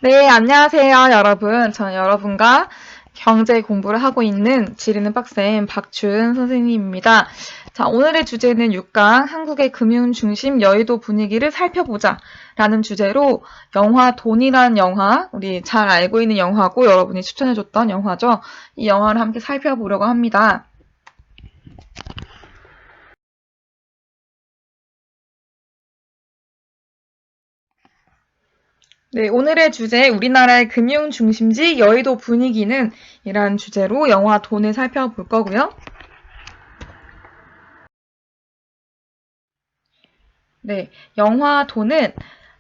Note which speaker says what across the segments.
Speaker 1: 네, 안녕하세요, 여러분. 저는 여러분과 경제 공부를 하고 있는 지리는 빡쌤 박주은 선생님입니다. 자, 오늘의 주제는 6강 한국의 금융 중심 여의도 분위기를 살펴보자 라는 주제로 영화 돈이란 영화, 우리 잘 알고 있는 영화고 여러분이 추천해줬던 영화죠. 이 영화를 함께 살펴보려고 합니다. 네, 오늘의 주제 우리나라의 금융 중심지 여의도 분위기는 이란 주제로 영화 돈을 살펴볼 거고요. 네, 영화 돈은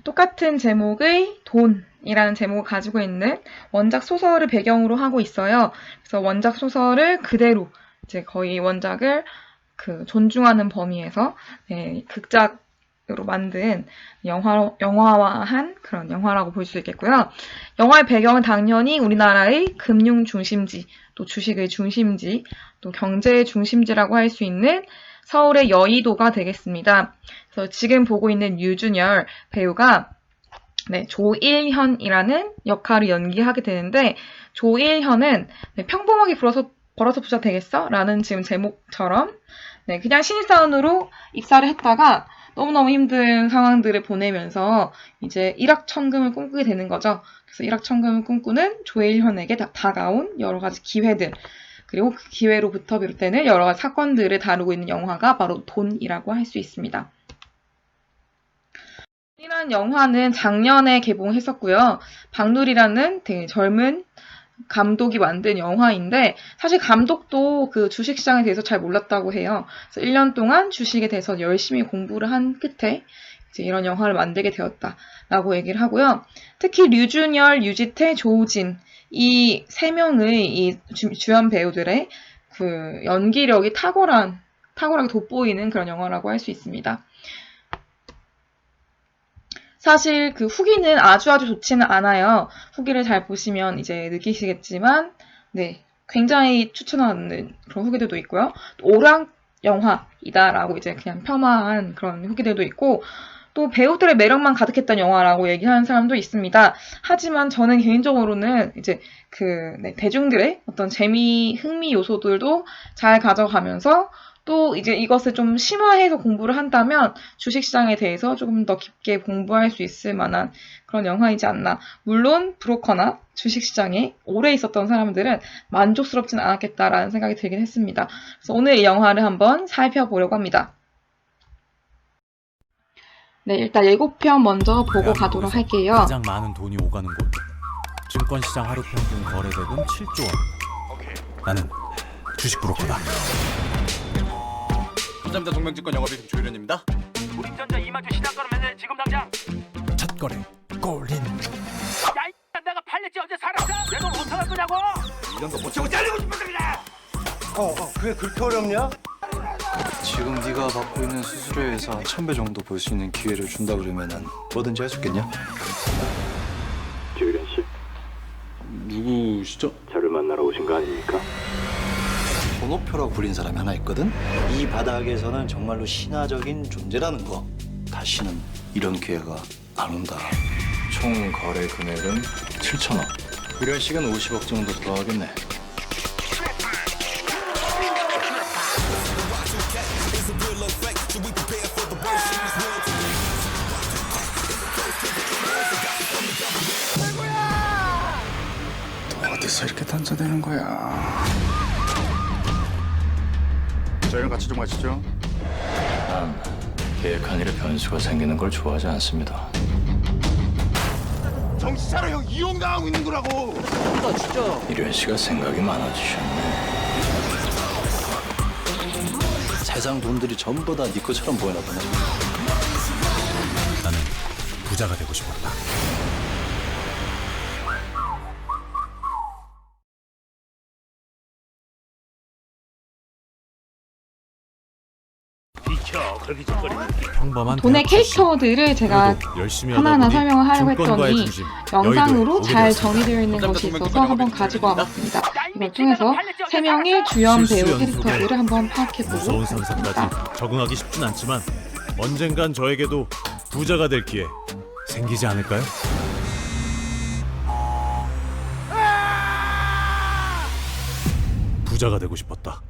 Speaker 1: 똑같은 제목의 돈이라는 제목을 가지고 있는 원작 소설을 배경으로 하고 있어요. 그래서 원작 소설을 그대로 이제 거의 원작을 존중하는 범위에서 극작으로 만든 영화화한 그런 영화라고 볼 수 있겠고요. 영화의 배경은 당연히 우리나라의 금융 중심지, 또 주식의 중심지, 또 경제의 중심지라고 할 수 있는 서울의 여의도가 되겠습니다. 그래서 지금 보고 있는 유준열 배우가 조일현이라는 역할을 연기하게 되는데, 조일현은 평범하게 벌어서 부자 되겠어? 라는 지금 제목처럼 그냥 신입사원으로 입사를 했다가 너무너무 힘든 상황들을 보내면서 이제 일확천금을 꿈꾸게 되는 거죠. 그래서 일확천금을 꿈꾸는 조일현에게 다가온 여러 가지 기회들, 그리고 그 기회로부터 비롯되는 여러 가지 사건들을 다루고 있는 영화가 바로 돈이라고 할 수 있습니다. 돈이라는 영화는 작년에 개봉했었고요. 박누리라는 되게 젊은 감독이 만든 영화인데, 사실 감독도 그 주식시장에 대해서 잘 몰랐다고 해요. 그래서 1년 동안 주식에 대해서 열심히 공부를 한 끝에 이제 이런 영화를 만들게 되었다라고 얘기를 하고요. 특히 류준열, 유지태, 조우진 이 세 명의 이 주연 배우들의 그 연기력이 탁월하게 돋보이는 그런 영화라고 할 수 있습니다. 사실 그 후기는 아주 좋지는 않아요. 후기를 잘 보시면 이제 느끼시겠지만, 굉장히 추천하는 그런 후기들도 있고요. 오락 영화이다라고 이제 그냥 폄하한 그런 후기들도 있고, 또 배우들의 매력만 가득했던 영화라고 얘기하는 사람도 있습니다. 하지만 저는 개인적으로는 이제 대중들의 어떤 흥미 요소들도 잘 가져가면서 또 이제 이것을 좀 심화해서 공부를 한다면 주식시장에 대해서 조금 더 깊게 공부할 수 있을 만한 그런 영화이지 않나. 물론 브로커나 주식시장에 오래 있었던 사람들은 만족스럽진 않았겠다라는 생각이 들긴 했습니다. 그래서 오늘 이 영화를 한번 살펴보려고 합니다. 네, 일단 예고편 먼저 보고 가도록 할게요.
Speaker 2: 가장 많은 돈이 오가는 곳. 증권시장 하루 평균 거래대금 7조 원. 나는 주식 브로커다.
Speaker 3: 삼성전자 동명증권 영업이익 조일현입니다.
Speaker 4: 우리전자 이마주 시장가로 맨날 지금 당장.
Speaker 2: 첫 거래 골인.
Speaker 4: 야, 내가 팔렸지 어제 살았어? 내 돈 어떻게 할 거냐고?
Speaker 3: 이 정도 못 채고 잘리고 싶었습니다.
Speaker 5: 그게 그렇게 어렵냐?
Speaker 6: 지금 네가 받고 있는 수수료에서 1,000배 정도 벌 수 있는 기회를 준다 그러면은 뭐든지 할 수 있겠냐?
Speaker 7: 조일현 씨,
Speaker 6: 누구시죠?
Speaker 7: 저를 만나러 오신 거 아닙니까?
Speaker 6: 번호표라고 불린 사람이 하나 있거든? 이 바닥에서는 정말로 신화적인 존재라는 거. 다시는 이런 기회가 안 온다. 총 거래 금액은 7천억. 이런 식은 50억 정도 들어가겠네. 어디서 이렇게 던져대는 거야?
Speaker 3: 저희랑 같이 좀 가시죠.
Speaker 6: 난 계획한 일에 변수가 생기는 걸 좋아하지 않습니다.
Speaker 3: 정신 차려, 형 이용당하고 있는 거라고.
Speaker 6: 이련 씨가 생각이 많아지셨네. 세상 돈들이 전부 다 네 것처럼 보이나 보네.
Speaker 2: 나는 부자가 되고 싶었다.
Speaker 4: 비켜, 그렇게 짓거리면.
Speaker 2: 평범한
Speaker 1: 돈의
Speaker 2: 대학 출신.
Speaker 1: 캐릭터들을 제가
Speaker 2: 그래도 열심히
Speaker 1: 하나하나
Speaker 2: 하다 보니
Speaker 1: 설명을 하려고
Speaker 2: 증권가의
Speaker 1: 했더니
Speaker 2: 중심,
Speaker 1: 영상으로
Speaker 2: 여의도에
Speaker 1: 잘
Speaker 2: 오게
Speaker 1: 정의되어 있는 것이 있어서 한번 가지고 와봤습니다. 이걸 통해서 3명의 주연 배우
Speaker 2: 실수 연속에
Speaker 1: 캐릭터들을 한번 파악해보고
Speaker 2: 무서운
Speaker 1: 있습니다.
Speaker 2: 상상까지 적응하기 쉽진 않지만 언젠간 저에게도 부자가 될 기회 생기지 않을까요? 부자가 되고 싶었다.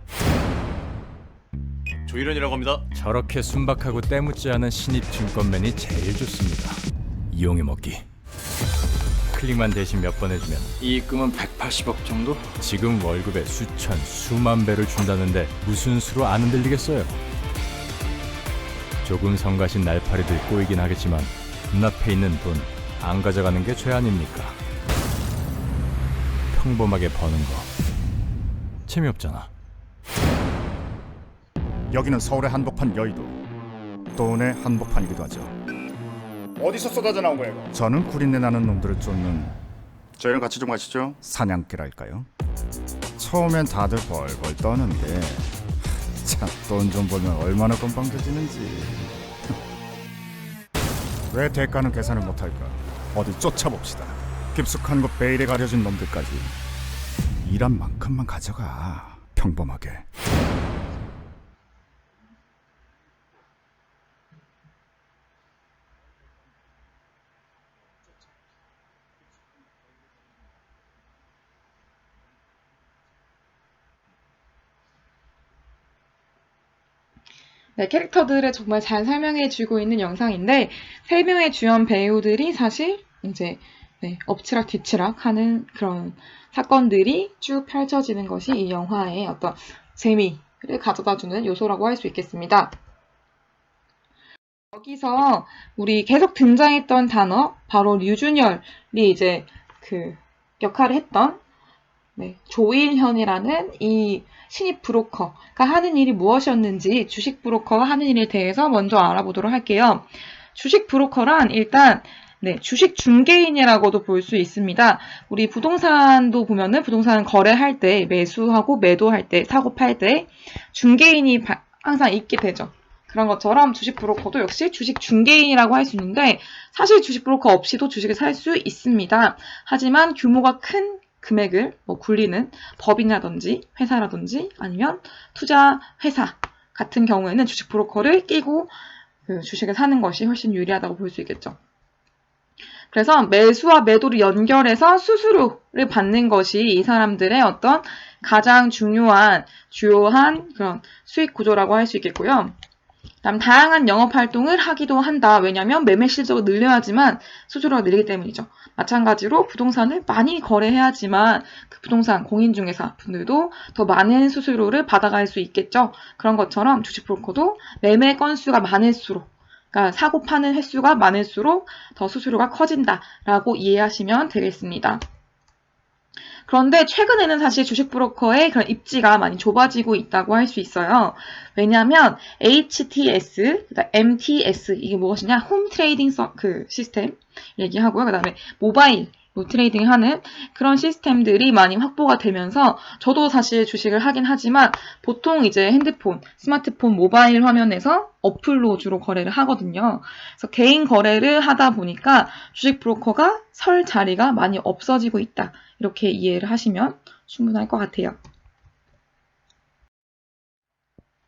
Speaker 3: 조일현이라고 합니다.
Speaker 2: 저렇게 순박하고 때묻지 않은 신입 증권맨이 제일 좋습니다. 이용해 먹기. 클릭만 대신 몇 번 해주면
Speaker 6: 이익금은 180억 정도?
Speaker 2: 지금 월급의 수천, 수만 배를 준다는데 무슨 수로 안 흔들리겠어요? 조금 성가신 날파리들 꼬이긴 하겠지만 눈앞에 있는 돈 안 가져가는 게 죄 아닙니까? 평범하게 버는 거 재미없잖아.
Speaker 3: 여기는 서울의 한복판 여의도, 도내 한복판이기도 하죠. 어디서 쏟아져 나온 거예요? 이거? 저는 구린내 나는 놈들을 쫓는, 저희랑 같이 좀 가시죠. 사냥개랄까요? 처음엔 다들 벌벌 떠는데 참 돈 좀 벌면 얼마나 건방져지는지. 왜 대가는 계산을 못할까? 어디 쫓아봅시다. 깊숙한 곳 베일에 가려진 놈들까지 일한 만큼만 가져가. 평범하게.
Speaker 1: 네, 캐릭터들을 정말 잘 설명해주고 있는 영상인데, 세 명의 주연 배우들이 사실 이제 엎치락 뒤치락 하는 그런 사건들이 쭉 펼쳐지는 것이 이 영화의 어떤 재미를 가져다주는 요소라고 할 수 있겠습니다. 여기서 우리 계속 등장했던 단어, 바로 류준열이 이제 그 역할을 했던 조일현이라는 이 신입 브로커가 하는 일이 무엇이었는지, 주식 브로커가 하는 일에 대해서 먼저 알아보도록 할게요. 주식 브로커란 일단 주식 중개인이라고도 볼 수 있습니다. 우리 부동산도 보면은 부동산 거래할 때, 매수하고 매도할 때, 사고 팔 때 중개인이 항상 있게 되죠. 그런 것처럼 주식 브로커도 역시 주식 중개인이라고 할 수 있는데, 사실 주식 브로커 없이도 주식을 살 수 있습니다. 하지만 규모가 큰 금액을 굴리는 법인이라든지 회사라든지 아니면 투자 회사 같은 경우에는 주식 브로커를 끼고 주식을 사는 것이 훨씬 유리하다고 볼 수 있겠죠. 그래서 매수와 매도를 연결해서 수수료를 받는 것이 이 사람들의 어떤 가장 주요한 그런 수익 구조라고 할 수 있겠고요. 그다음 다양한 영업 활동을 하기도 한다. 왜냐하면 매매 실적을 늘려야지만 수수료가 늘기 때문이죠. 마찬가지로 부동산을 많이 거래해야지만 그 부동산 공인중개사 분들도 더 많은 수수료를 받아갈 수 있겠죠. 그런 것처럼 주식 브로커도 매매 건수가 많을수록, 그러니까 사고 파는 횟수가 많을수록 더 수수료가 커진다라고 이해하시면 되겠습니다. 그런데 최근에는 사실 주식 브로커의 그런 입지가 많이 좁아지고 있다고 할 수 있어요. 왜냐하면 HTS, 그다음 MTS, 이게 무엇이냐? 홈 트레이딩 시스템 얘기하고요. 그다음에 모바일 트레이딩 하는 그런 시스템들이 많이 확보가 되면서, 저도 사실 주식을 하긴 하지만 보통 이제 핸드폰, 스마트폰, 모바일 화면에서 어플로 주로 거래를 하거든요. 그래서 개인 거래를 하다 보니까 주식 브로커가 설 자리가 많이 없어지고 있다. 이렇게 이해를 하시면 충분할 것 같아요.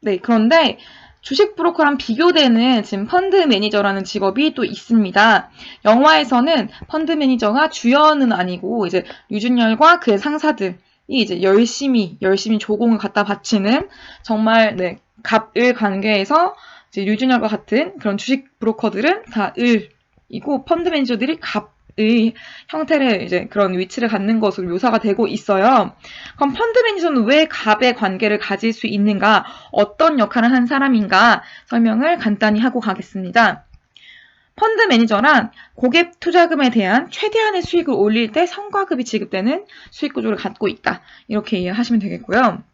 Speaker 1: 네, 그런데 주식 브로커랑 비교되는 지금 펀드 매니저라는 직업이 또 있습니다. 영화에서는 펀드 매니저가 주연은 아니고 이제 류준열과 그의 상사들이 이제 열심히 조공을 갖다 바치는, 정말 갑을 관계에서 이제 류준열과 같은 그런 주식 브로커들은 다 을이고 펀드 매니저들이 갑의 형태를 이제 그런 위치를 갖는 것으로 묘사가 되고 있어요. 그럼 펀드 매니저는 왜 갑의 관계를 가질 수 있는가, 어떤 역할을 한 사람인가 설명을 간단히 하고 가겠습니다. 펀드 매니저란 고객 투자금에 대한 최대한의 수익을 올릴 때 성과급이 지급되는 수익 구조를 갖고 있다. 이렇게 이해하시면 되겠고요.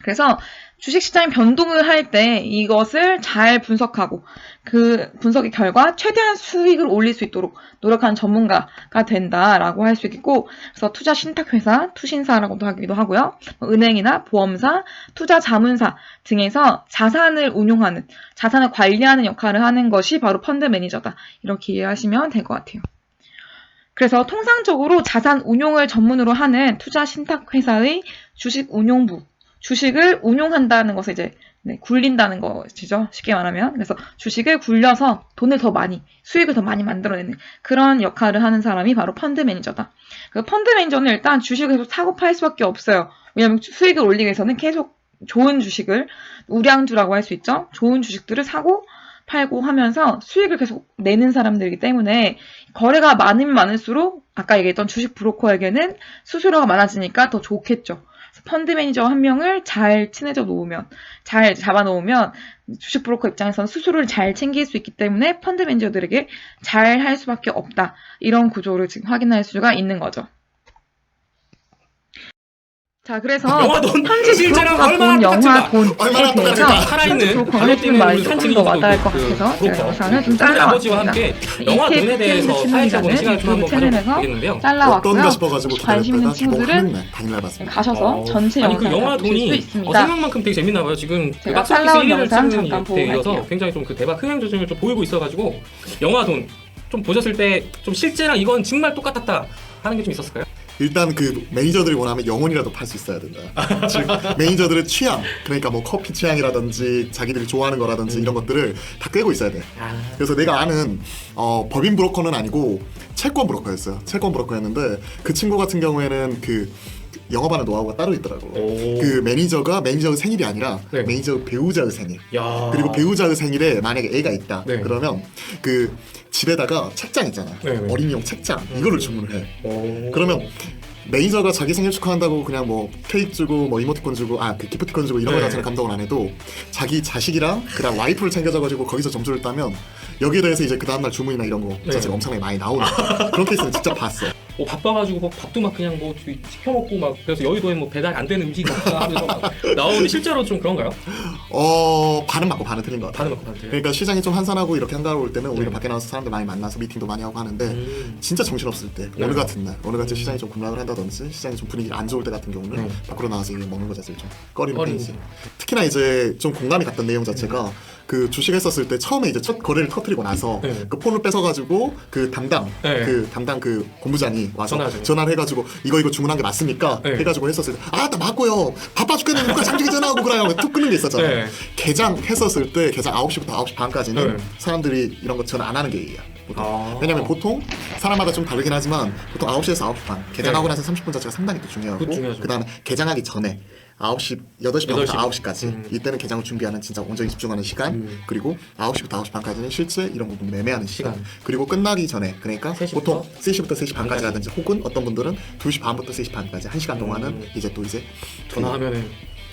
Speaker 1: 그래서 주식시장의 변동을 할 때 이것을 잘 분석하고 그 분석의 결과 최대한 수익을 올릴 수 있도록 노력하는 전문가가 된다라고 할 수 있겠고, 그래서 투자 신탁회사, 투신사라고도 하기도 하고요. 은행이나 보험사, 투자 자문사 등에서 자산을 운용하는, 자산을 관리하는 역할을 하는 것이 바로 펀드 매니저다. 이렇게 이해하시면 될 것 같아요. 그래서 통상적으로 자산 운용을 전문으로 하는 투자 신탁회사의 주식 운용부, 주식을 운용한다는 것을 이제 네, 굴린다는 것이죠. 쉽게 말하면. 그래서 주식을 굴려서 돈을 더 많이, 수익을 더 많이 만들어내는 그런 역할을 하는 사람이 바로 펀드 매니저다. 그 펀드 매니저는 일단 주식을 계속 사고 팔 수밖에 없어요. 왜냐하면 수익을 올리기 위해서는 계속 좋은 주식을, 우량주라고 할 수 있죠. 좋은 주식들을 사고 팔고 하면서 수익을 계속 내는 사람들이기 때문에 거래가 많으면 많을수록 아까 얘기했던 주식 브로커에게는 수수료가 많아지니까 더 좋겠죠. 펀드 매니저 한 명을 잘 친해져 놓으면, 잘 잡아 놓으면 주식 브로커 입장에서는 수수료를 잘 챙길 수 있기 때문에 펀드 매니저들에게 잘 할 수밖에 없다. 이런 구조를 지금 확인할 수가 있는 거죠. 자, 그래서 현지
Speaker 7: 실제랑
Speaker 1: 브로커가 본 영화 돈에
Speaker 5: 얼마나
Speaker 1: 대해서
Speaker 7: 살아있는
Speaker 1: 현지 브로커가 해주는 말이 조금 더 와닿을 것 같아서 제가 영상을 좀
Speaker 7: 아버지와
Speaker 1: 잘라왔습니다.
Speaker 7: 함께 영화 돈에 대해서 사회적인 시간을 좀 한번
Speaker 1: 채널에서
Speaker 7: 가져보겠는데요.
Speaker 1: 잘라왔고요.
Speaker 5: 어떤가 싶어가지고
Speaker 1: 관심 있는 친구들은
Speaker 5: 당일날 봤습니다.
Speaker 1: 가셔서 전체
Speaker 7: 아니 그
Speaker 1: 영상을
Speaker 7: 영화
Speaker 1: 보실 수
Speaker 7: 돈이
Speaker 1: 있습니다.
Speaker 7: 생각만큼 되게 재밌나 봐요. 지금 그
Speaker 1: 제가
Speaker 7: 박스오피스
Speaker 1: 잘라온
Speaker 7: 1위를
Speaker 1: 영상
Speaker 7: 찍는
Speaker 1: 잠깐 보고
Speaker 7: 데 이어서
Speaker 1: 갈게요.
Speaker 7: 굉장히 좀 그 대박 흥행 조짐을 좀 보이고 있어가지고 영화 돈 좀 보셨을 때 좀 실제랑 이건 정말 똑같았다 하는 게 좀 있었을까요?
Speaker 5: 일단 그 매니저들이 원하면 영혼이라도 팔 수 있어야 된다. 즉 매니저들의 취향, 그러니까 뭐 커피 취향이라든지 자기들이 좋아하는 거라든지 이런 것들을 다 꿰고 있어야 돼. 그래서 내가 아는 법인 브로커는 아니고 채권 브로커였어요. 채권 브로커였는데 그 친구 같은 경우에는 그 영업하는 노하우가 따로 있더라고. 그 매니저가 매니저의 생일이 아니라
Speaker 7: 네.
Speaker 5: 매니저 배우자의 생일.
Speaker 7: 야.
Speaker 5: 그리고 배우자의 생일에 만약에 애가 있다.
Speaker 7: 네.
Speaker 5: 그러면 그 집에다가 책장 있잖아.
Speaker 7: 네, 네.
Speaker 5: 어린이용 책장 이거를 주문을 해.
Speaker 7: 오.
Speaker 5: 그러면 매니저가 자기 생일 축하한다고 그냥 뭐 케이크 주고 뭐 이모티콘 주고 그 기프티콘 주고 이런 거
Speaker 7: 네.
Speaker 5: 자체는 감동을 안 해도 자기 자식이랑 그다음 와이프를 챙겨줘가지고 거기서 점수를 따면 여기에 대해서 이제 그 다음날 주문이나 이런 거
Speaker 7: 네.
Speaker 5: 자체가 엄청나게 많이 나오는 그런 케이스는 직접 봤어.
Speaker 7: 바빠가지고 뭐 밥도 막 그냥 뭐 시켜 먹고 막 그래서 여의도에 뭐 배달 안 되는 음식 하면서 막 나오는데 실제로 좀 그런가요?
Speaker 5: 반은 맞고 반은 틀린 것 같아.
Speaker 7: 반은 맞고 반은 틀려요?
Speaker 5: 그러니까 시장이 좀 한산하고 이렇게 한가로울 때는 오히려
Speaker 7: 네.
Speaker 5: 밖에 나와서 사람들 많이 만나서 미팅도 많이 하고 하는데 진짜 정신없을 때
Speaker 7: 네.
Speaker 5: 오늘 같은 날 오늘 같이 시장이 좀 급락을 한다든지 시장이 좀 분위기가 안 좋을 때 같은 경우는
Speaker 7: 네.
Speaker 5: 밖으로 나와서 이게 먹는 거 자체를 좀 꺼리는
Speaker 7: 꺼리는
Speaker 5: 편이지. 특히나 이제 좀 공감이 갔던 내용 자체가 그 주식 했었을 때 처음에 이제 첫 거래를 터뜨리고 나서
Speaker 7: 네.
Speaker 5: 그 폰을 뺏어가지고 그 담당
Speaker 7: 네.
Speaker 5: 그 본부장이 와서
Speaker 7: 전화하죠.
Speaker 5: 전화를 해가지고 이거 주문한 게 맞습니까?
Speaker 7: 네.
Speaker 5: 해가지고 했었을 때 나 맞고요. 바빠 죽겠는데 누가 장중에 전화하고 그래요. 툭 끊는 게 있었잖아.
Speaker 7: 네.
Speaker 5: 개장 했었을 때 개장 9시부터 9시 반까지는
Speaker 7: 네.
Speaker 5: 사람들이 이런 거 전화 안 하는 게 예의야.
Speaker 7: 아.
Speaker 5: 왜냐면 보통 사람마다 좀 다르긴 하지만 보통 9시에서 9시 반 개장하고 나서 30분 자체가 상당히 또 중요하고
Speaker 7: 그거 중요하죠.
Speaker 5: 그다음에 개장하기 전에 8시, 8시 반부터
Speaker 7: 8시.
Speaker 5: 9시까지 이때는 개장을 준비하는 진짜 온전히 집중하는 시간 그리고 9시부터 9시 반까지는 실제 이런 부분 매매하는 시간
Speaker 7: 시간.
Speaker 5: 그리고 끝나기 전에 그러니까
Speaker 7: 3시부터?
Speaker 5: 보통 3시부터 3시 반까지라든지 혹은 어떤 분들은 2시 반부터 3시 반까지 1시간 동안은 이제 또 이제
Speaker 7: 전화하면은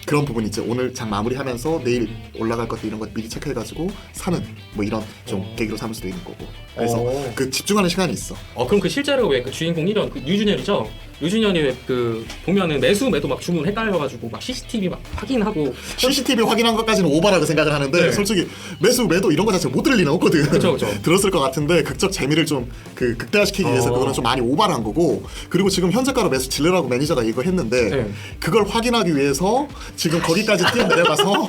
Speaker 5: 그런 부분 있죠. 오늘 장 마무리하면서 내일 올라갈 것들 이런 것 미리 체크해가지고 사는 뭐 이런 좀 계기로 삼을 수도 있는 거고. 그래서 그 집중하는 시간이 있어.
Speaker 7: 그럼 그 실제로 왜 그 주인공 1년 그 유준열이죠? 유준열이 왜 그 보면은 매수 매도 막 주문 헷갈려가지고 막 CCTV 막 확인하고
Speaker 5: CCTV 확인한 것까지는 오바라고 생각을 하는데
Speaker 7: 네.
Speaker 5: 솔직히 매수 매도 이런 거 자체 못 들을 리는 없거든.
Speaker 7: 그쵸.
Speaker 5: 들었을 것 같은데 극적 재미를 좀 그 극대화시키기 위해서 그거는 좀 많이 오바를 한 거고 그리고 지금 현재가로 매수 질러라고 매니저가 이거 했는데
Speaker 7: 네.
Speaker 5: 그걸 확인하기 위해서 지금 거기까지 뛰어내려가서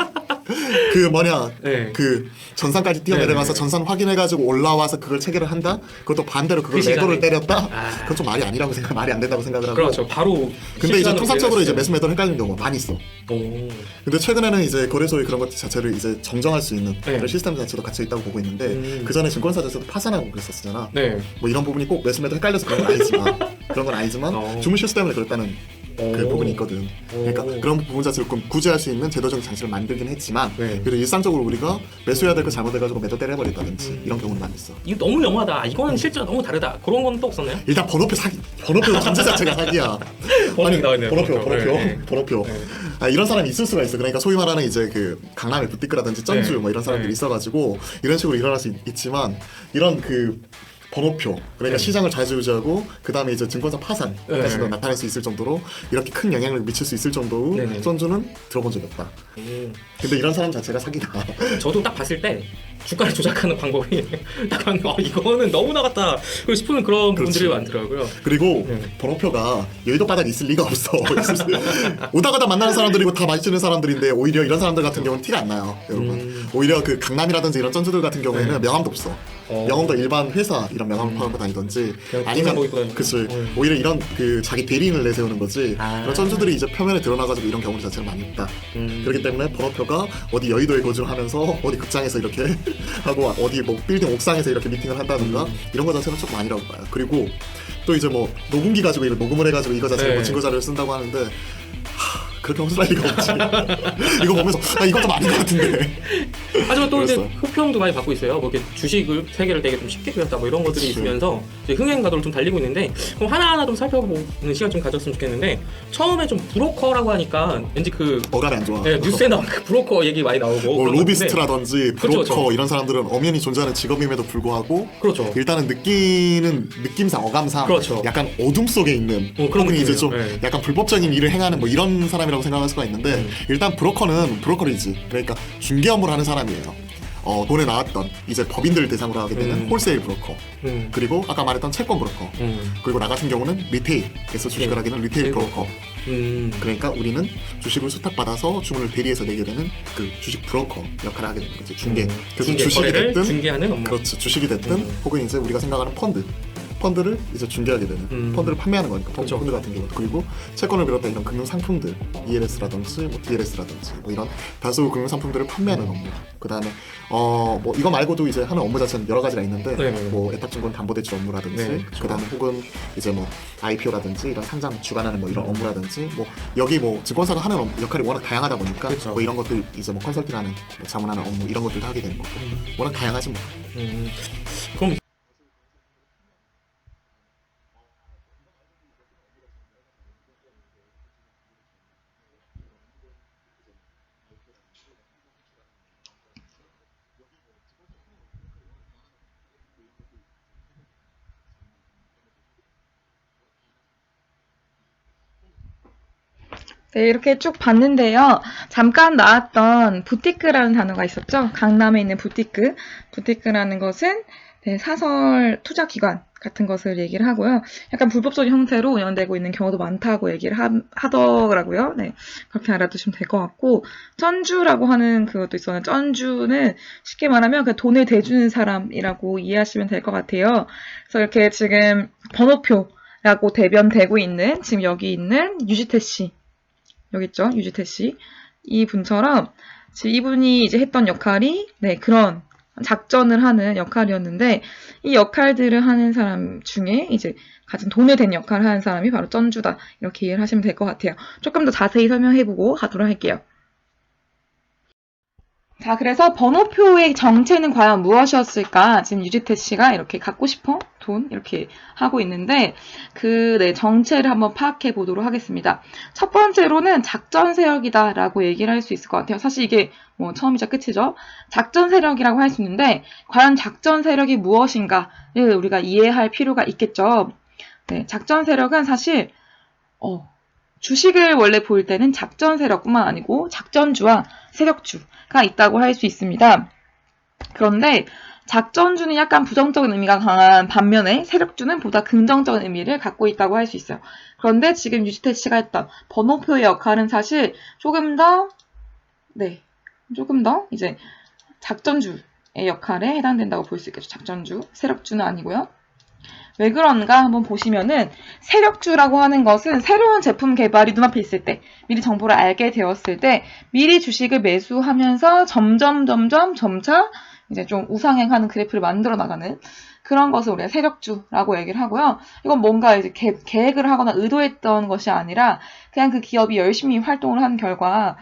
Speaker 5: 그 뭐냐
Speaker 7: 네.
Speaker 5: 그 전산까지 뛰어내려가서
Speaker 7: 네.
Speaker 5: 전산 확인해가지고 올라와서 그걸 체결을 한다? 그것도 반대로 그걸
Speaker 7: 그 시간에.
Speaker 5: 매도를 때렸다? 그건 좀 말이 아니라고 말이 안 된다고 생각을 하고
Speaker 7: 그렇죠. 바로
Speaker 5: 근데 이제
Speaker 7: 실시간으로
Speaker 5: 통상적으로 이제
Speaker 7: 매매했어요.
Speaker 5: 매수 매도를 헷갈리는 경우가 많이 있어.
Speaker 7: 오.
Speaker 5: 근데 최근에는 이제 거래소의 그런 것 자체를 이제 정정할 수 있는
Speaker 7: 네.
Speaker 5: 그런 시스템 자체도 갖춰 있다고 보고 있는데 그 전에 증권사 자체도 파산하고 그랬었잖아.
Speaker 7: 네.
Speaker 5: 뭐 이런 부분이 꼭 매수 매도 헷갈려서 그런 건 아니지만 주문 실수 때문에 그랬다는 그 부분이 있거든. 그러니까 그런 부분 자체를 구제할 수 있는 제도적인 장치를 만들긴 했지만
Speaker 7: 네.
Speaker 5: 그래도 일상적으로 우리가 매수해야 될 거 잘못해가지고 매도 때려버린다든지 이런 경우는 많이 있어.
Speaker 7: 이거 너무 영화다. 이거는 실제로 너무 다르다. 그런 건 또 없었나요?
Speaker 5: 일단 번호표 사기. 번호표 전체 자체가 사기야.
Speaker 7: 번호표 나와있네요.
Speaker 5: 번호표.
Speaker 7: 네.
Speaker 5: 이런 사람이 있을 수가 있어. 그러니까 소위 말하는 이제 그 강남의 부티크라든지 쩐주
Speaker 7: 네.
Speaker 5: 뭐 이런 사람들이
Speaker 7: 네.
Speaker 5: 있어가지고 이런 식으로 일어날 수 있지만 이런 그 번호표 그러니까
Speaker 7: 네.
Speaker 5: 시장을 좌지우지하고 그 다음에 이제 증권사 파산까지도
Speaker 7: 네.
Speaker 5: 나타날 수 있을 정도로 이렇게 큰 영향을 미칠 수 있을 정도로
Speaker 7: 네네.
Speaker 5: 쩐주는 들어본 적이 없다. 근데 이런 사람 자체가 사기다.
Speaker 7: 저도 딱 봤을 때 주가를 조작하는 방법이 딱 이거는 너무 나갔다 싶은 그런
Speaker 5: 그렇지.
Speaker 7: 분들이 많더라고요.
Speaker 5: 그리고
Speaker 7: 네.
Speaker 5: 번호표가 여의도 바닥에 있을 리가 없어. 오다 가다 만나는 사람들이고 다 마주치는 사람들인데 오히려 이런 사람들 같은 경우는 티가 안 나요, 여러분. 오히려 그 강남이라든지 이런 쩐주들 같은 경우에는
Speaker 7: 네.
Speaker 5: 명함도 없어. 명함도 일반 회사 이런 명함을 팔고 다니던지
Speaker 7: 그냥
Speaker 5: 아니면
Speaker 7: 공사복 입고 다니고.
Speaker 5: 그치 오히려 이런 그 자기 대리인을 내세우는 거지. 그런 쩐주들이 이제 표면에 드러나가지고 이런 경우 자체가 많이 있다. 그렇기 때문에 번호표가 어디 여의도에 거주를 하면서 어디 극장에서 이렇게 하고 어디 뭐 빌딩 옥상에서 이렇게 미팅을 한다든가 이런 거 자체는 조금 아니라고 봐요. 그리고 또 이제 뭐 녹음기 가지고 이거 녹음을 해가지고 이거 자체를
Speaker 7: 네.
Speaker 5: 뭐 증거 자료를 쓴다고 하는데 그렇게 허술할 리가 없지. 이거 보면서 이건 좀 아닌 것 같은데.
Speaker 7: 하지만 또 이제
Speaker 5: 그랬어요.
Speaker 7: 호평도 많이 받고 있어요. 뭐 이렇게 주식을 세계를 되게 좀 쉽게 배웠다 뭐 이런 것들이
Speaker 5: 그치.
Speaker 7: 있으면서 이제 흥행 가도를 좀 달리고 있는데 그럼 하나하나 좀 살펴보는 시간 좀 가졌으면 좋겠는데 처음에 좀 브로커라고 하니까 왠지 그
Speaker 5: 어감이 안 좋아.
Speaker 7: 뉴스에 나오는 그 브로커 얘기 많이 나오고
Speaker 5: 뭐
Speaker 7: 그런 것
Speaker 5: 로비스트라든지 브로커
Speaker 7: 그쵸.
Speaker 5: 이런 사람들은 엄연히 존재하는 직업임에도 불구하고
Speaker 7: 그렇죠.
Speaker 5: 일단은 느낌상 어감상
Speaker 7: 그렇죠.
Speaker 5: 약간 어둠 속에 있는
Speaker 7: 그런
Speaker 5: 혹은 이제
Speaker 7: 느낌이에요.
Speaker 5: 좀
Speaker 7: 네.
Speaker 5: 약간 불법적인 일을 행하는 뭐 이런 사람이라고 생각할 수가 있는데 일단 브로커는 브로커리지. 그러니까 중개 업무를 하는 사람이에요. 돈에 나왔던 이제 법인들을 대상으로 하게 되는 홀세일 브로커, 그리고 아까 말했던 채권 브로커, 그리고 나 같은 경우는 리테일에서 주식을 하게 되는 리테일 브로커. 그러니까 우리는 주식을 수탁받아서 주문을 대리해서 내게 되는 그 주식 브로커 역할을 하게 되는 거지. 중개. 그래서
Speaker 7: 중개
Speaker 5: 주식이
Speaker 7: 거래를
Speaker 5: 됐든
Speaker 7: 중개하는 업무.
Speaker 5: 그렇지. 주식이 됐든 혹은 이제 우리가 생각하는 펀드를 이제 중개하게 되는 펀드를 판매하는 거니까
Speaker 7: 그렇죠.
Speaker 5: 펀드 같은 경우. 그리고 채권을 비롯한 이런 금융 상품들 ELS라든지 뭐 DLS라든지 뭐 이런 다수 금융 상품들을 판매하는 업무. 그다음에 뭐 이거 말고도 이제 하는 업무 자체는 여러 가지가 있는데
Speaker 7: 네네.
Speaker 5: 뭐 애탁증권 담보대출 업무라든지
Speaker 7: 네, 그렇죠.
Speaker 5: 그다음에 혹은 이제 뭐 IPO라든지 이런 상장 주관하는 뭐 이런 업무라든지 뭐 여기 뭐 증권사가 하는 역할이 워낙 다양하다 보니까
Speaker 7: 그렇죠.
Speaker 5: 뭐 이런 것들 이제 뭐 컨설팅하는 뭐 자문하는 업무 이런 것들도 하게 되는 거고 워낙 다양하지 뭐.
Speaker 7: 그럼
Speaker 1: 네, 이렇게 쭉 봤는데요. 잠깐 나왔던 부티크라는 단어가 있었죠. 강남에 있는 부티크. 부티크라는 것은 네, 사설 투자 기관 같은 것을 얘기를 하고요. 약간 불법적인 형태로 운영되고 있는 경우도 많다고 얘기를 하더라고요. 네, 그렇게 알아두시면 될 것 같고, 쩐주라고 하는 그것도 있어요. 쩐주는 쉽게 말하면 그 돈을 대주는 사람이라고 이해하시면 될 것 같아요. 그래서 이렇게 지금 번호표라고 대변되고 있는 지금 여기 있는 유지태 씨. 여기 있죠? 유지태 씨. 이 분처럼 지금 이분이 이제 했던 역할이 네, 그런 작전을 하는 역할이었는데 이 역할들을 하는 사람 중에 이제 가진 돈을 댄 역할을 하는 사람이 바로 쩐주다. 이렇게 이해를 하시면 될 것 같아요. 조금 더 자세히 설명해보고 가도록 할게요. 자, 그래서 번호표의 정체는 과연 무엇이었을까? 지금 유지태 씨가 이렇게 갖고 싶어? 돈? 이렇게 하고 있는데, 네, 정체를 한번 파악해 보도록 하겠습니다. 첫 번째로는 작전 세력이다라고 얘기를 할 수 있을 것 같아요. 사실 이게 뭐 처음이자 끝이죠. 작전 세력이라고 할 수 있는데, 과연 작전 세력이 무엇인가를 우리가 이해할 필요가 있겠죠. 네, 작전 세력은 사실, 주식을 원래 볼 때는 작전 세력뿐만 아니고 작전주와 세력주가 있다고 할 수 있습니다. 그런데 작전주는 약간 부정적인 의미가 강한 반면에 세력주는 보다 긍정적인 의미를 갖고 있다고 할 수 있어요. 그런데 지금 유지태 씨가 했던 번호표의 역할은 사실 조금 더 이제 작전주의 역할에 해당된다고 볼 수 있겠죠. 작전주, 세력주는 아니고요. 왜 그런가 한번 보시면은 세력주라고 하는 것은 새로운 제품 개발이 눈앞에 있을 때 미리 정보를 알게 되었을 때 미리 주식을 매수하면서 점차 이제 좀 우상향하는 그래프를 만들어 나가는 그런 것을 우리가 세력주라고 얘기를 하고요. 이건 뭔가 이제 계획을 하거나 의도했던 것이 아니라 그냥 그 기업이 열심히 활동을 한 결과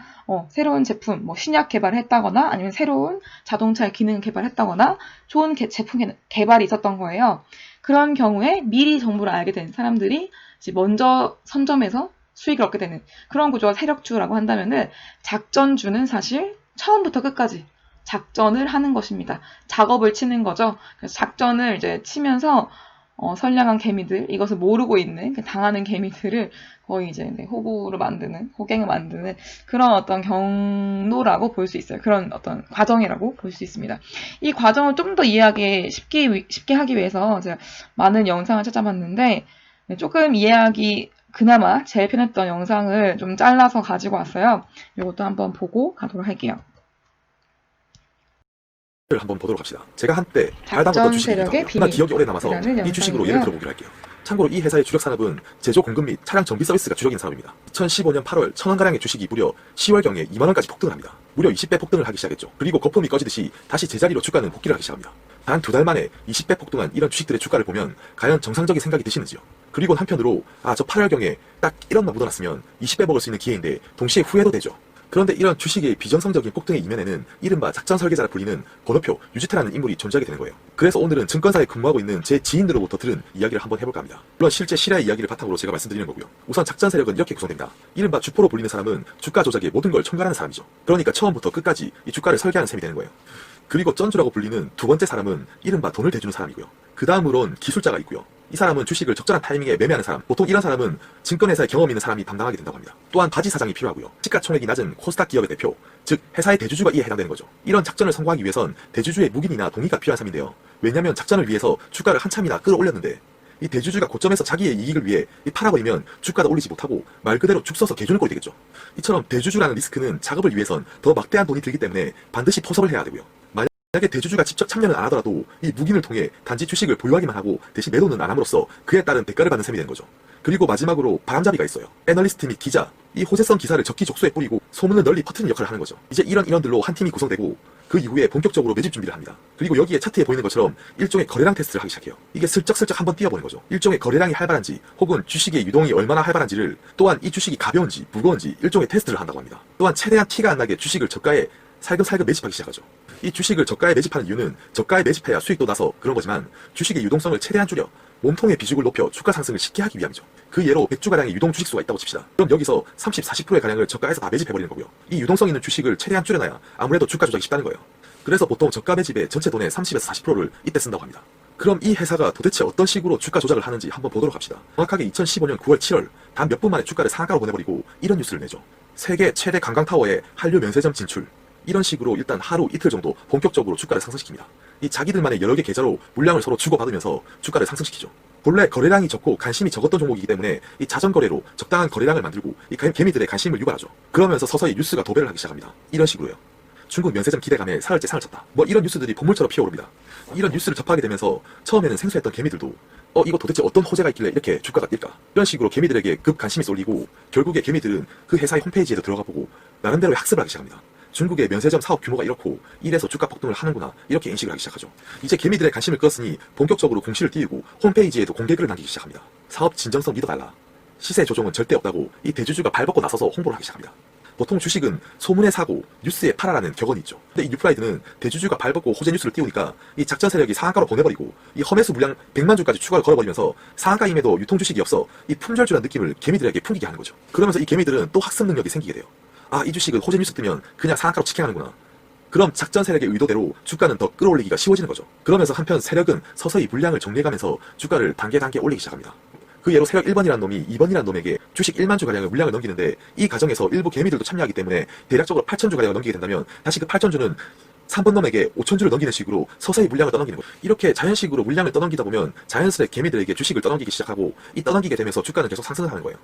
Speaker 1: 새로운 제품, 뭐 신약 개발을 했다거나 아니면 새로운 자동차의 기능 개발을 했다거나 좋은 제품 개발이 있었던 거예요. 그런 경우에 미리 정보를 알게 된 사람들이 이제 먼저 선점해서 수익을 얻게 되는 그런 구조가 세력주라고 한다면은 작전주는 사실 처음부터 끝까지 작전을 하는 것입니다. 작업을 치는 거죠. 그래서 작전을 이제 치면서 선량한 개미들, 이것을 모르고 있는 당하는 개미들을 거의 이제 호구를 만드는, 호갱을 만드는 그런 어떤 경로라고 볼 수 있어요. 그런 어떤 과정이라고 볼 수 있습니다. 이 과정을 좀 더 이해하기 쉽게 하기 위해서 제가 많은 영상을 찾아봤는데 조금 이해하기 그나마 제일 편했던 영상을 좀 잘라서 가지고 왔어요. 이것도 한번 보고 가도록 할게요.
Speaker 8: 를 한번 보도록 합시다. 제가 한때 잘 담았던 주식입니다. 하나 기억이 오래 남아서 이 주식으로 예를 들어보기로 할게요. 참고로 이 회사의 주력 산업은 제조 공급 및 차량 정비 서비스가 주력인 산업입니다. 2015년 8월 1,000원가량의 주식이 무려 10월경에 2만원까지 폭등을 합니다. 무려 20배 폭등을 하기 시작했죠. 그리고 거품이 꺼지듯이 다시 제자리로 주가는 복귀를 하기 시작합니다. 단 2달 만에 20배 폭등한 이런 주식들의 주가를 보면 과연 정상적인 생각이 드시는지요? 그리고 한편으로 저 8월경에 딱 1원만 묻어놨으면 20배 먹을 수 있는 기회인데 동시에 후회도 되죠. 그런데 이런 주식의 비정상적인 폭등의 이면에는 이른바 작전 설계자라 불리는 번호표 유지태라는 인물이 존재하게 되는 거예요. 그래서 오늘은 증권사에 근무하고 있는 제 지인으로부터 들은 이야기를 한번 해볼까 합니다. 물론 실제 실화의 이야기를 바탕으로 제가 말씀드리는 거고요. 우선 작전 세력은 이렇게 구성됩니다. 이른바 주포로 불리는 사람은 주가 조작에 모든 걸 총괄하는 사람이죠. 그러니까 처음부터 끝까지 이 주가를 설계하는 셈이 되는 거예요. 그리고 쩐주라고 불리는 두 번째 사람은 이른바 돈을 대주는 사람이고요. 그 다음으론 기술자가 있고요. 이 사람은 주식을 적절한 타이밍에 매매하는 사람, 보통 이런 사람은 증권회사에 경험 있는 사람이 담당하게 된다고 합니다. 또한 바지 사장이 필요하고요. 시가총액이 낮은 코스닥 기업의 대표, 즉 회사의 대주주가 이에 해당되는 거죠. 이런 작전을 성공하기 위해선 대주주의 묵인이나 동의가 필요한 사람인데요. 왜냐하면 작전을 위해서 주가를 한참이나 끌어올렸는데 이 대주주가 고점에서 자기의 이익을 위해 팔아버리면 주가도 올리지 못하고 말 그대로 죽 서서 개주는 꼴이 되겠죠. 이처럼 대주주라는 리스크는 작업을 위해선 더 막대한 돈이 들기 때문에 반드시 포섭을 해야 되고요. 만약에 대주주가 직접 참여는 안 하더라도 이 묵인을 통해 단지 주식을 보유하기만 하고 대신 매도는 안 함으로써 그에 따른 대가를 받는 셈이 되는 거죠. 그리고 마지막으로 바람잡이가 있어요. 애널리스트 및 기자, 이 호재성 기사를 적기적소에 뿌리고 소문을 널리 퍼뜨리는 역할을 하는 거죠. 이제 이런 인원들로 한 팀이 구성되고 그 이후에 본격적으로 매집 준비를 합니다. 그리고 여기에 차트에 보이는 것처럼 일종의 거래량 테스트를 하기 시작해요. 이게 슬쩍슬쩍 한번 뛰어보는 거죠. 일종의 거래량이 활발한지 혹은 주식의 유동이 얼마나 활발한지를, 또한 이 주식이 가벼운지 무거운지 일종의 테스트를 한다고 합니다. 또한 최대한 티가 안 나게 주식을 저가에 살금살금 매집하기 시작하죠. 이 주식을 저가에 매집하는 이유는 저가에 매집해야 수익도 나서 그런 거지만 주식의 유동성을 최대한 줄여 몸통의 비중을 높여 주가 상승을 쉽게 하기 위함이죠. 그 예로 100주가량의 유동 주식수가 있다고 칩시다. 그럼 여기서 30, 40%의 가량을 저가에서 다 매집해버리는 거고요. 이 유동성 있는 주식을 최대한 줄여놔야 아무래도 주가 조작이 쉽다는 거예요. 그래서 보통 저가 매집의 전체 돈의 30에서 40%를 이때 쓴다고 합니다. 그럼 이 회사가 도대체 어떤 식으로 주가 조작을 하는지 한번 보도록 합시다. 정확하게 2015년 9월 7월 단 몇 분 만에 주가를 상한가로 보내버리고 이런 뉴스를 내죠. 세계 최대 관광타워에 한류 면세점 진출. 이런 식으로 일단 하루 이틀 정도 본격적으로 주가를 상승시킵니다. 이 자기들만의 여러 개 계좌로 물량을 서로 주고받으면서 주가를 상승시키죠. 본래 거래량이 적고 관심이 적었던 종목이기 때문에 이 자전거래로 적당한 거래량을 만들고 이 개미들의 관심을 유발하죠. 그러면서 서서히 뉴스가 도배를 하기 시작합니다. 이런 식으로요. 중국 면세점 기대감에 사흘째 상을 쳤다. 이런 뉴스들이 본물처럼 피어오릅니다. 이런 뉴스를 접하게 되면서 처음에는 생소했던 개미들도 이거 도대체 어떤 호재가 있길래 이렇게 주가가 뛸까? 이런 식으로 개미들에게 급 관심이 쏠리고 결국에 개미들은 그 회사의 홈페이지에도 들어가 보고 나름대로 학습을 하기 시작합니다. 중국의 면세점 사업 규모가 이렇고 이래서 주가 폭등을 하는구나 이렇게 인식을 하기 시작하죠. 이제 개미들의 관심을 끌었으니 본격적으로 공시를 띄우고 홈페이지에도 공개글을 남기기 시작합니다. 사업 진정성 믿어달라. 시세 조정은 절대 없다고 이 대주주가 발벗고 나서서 홍보를 하기 시작합니다. 보통 주식은 소문에 사고 뉴스에 팔아라는 격언이 있죠. 근데 이 뉴프라이드는 대주주가 발벗고 호재 뉴스를 띄우니까 이 작전 세력이 상한가로 보내버리고 이 험해수 물량 100만 주까지 추가로 걸어버리면서 상한가임에도 유통 주식이 없어 이 품절주란 느낌을 개미들에게 풍기게 하는 거죠. 그러면서 이 개미들은 또 학습 능력이 생기게 돼요. 이 주식은 호재 뉴스 뜨면 그냥 상한가로 직행하는구나. 그럼 작전 세력의 의도대로 주가는 더 끌어올리기가 쉬워지는 거죠. 그러면서 한편 세력은 서서히 물량을 정리해가면서 주가를 단계 올리기 시작합니다. 그 예로 세력 1번이라는 놈이 2번이라는 놈에게 주식 1만 주가량을 물량을 넘기는데 이 과정에서 일부 개미들도 참여하기 때문에 대략적으로 8천 주가량을 넘기게 된다면 다시 그 8천 주는 3번 놈에게 5천 주를 넘기는 식으로 서서히 물량을 떠넘기는 거예요. 이렇게 자연식으로 물량을 떠넘기다 보면 자연스레 개미들에게 주식을 떠넘기기 시작하고 이 떠넘기게 되면서 주가는 계속 상승을 하는 거예요.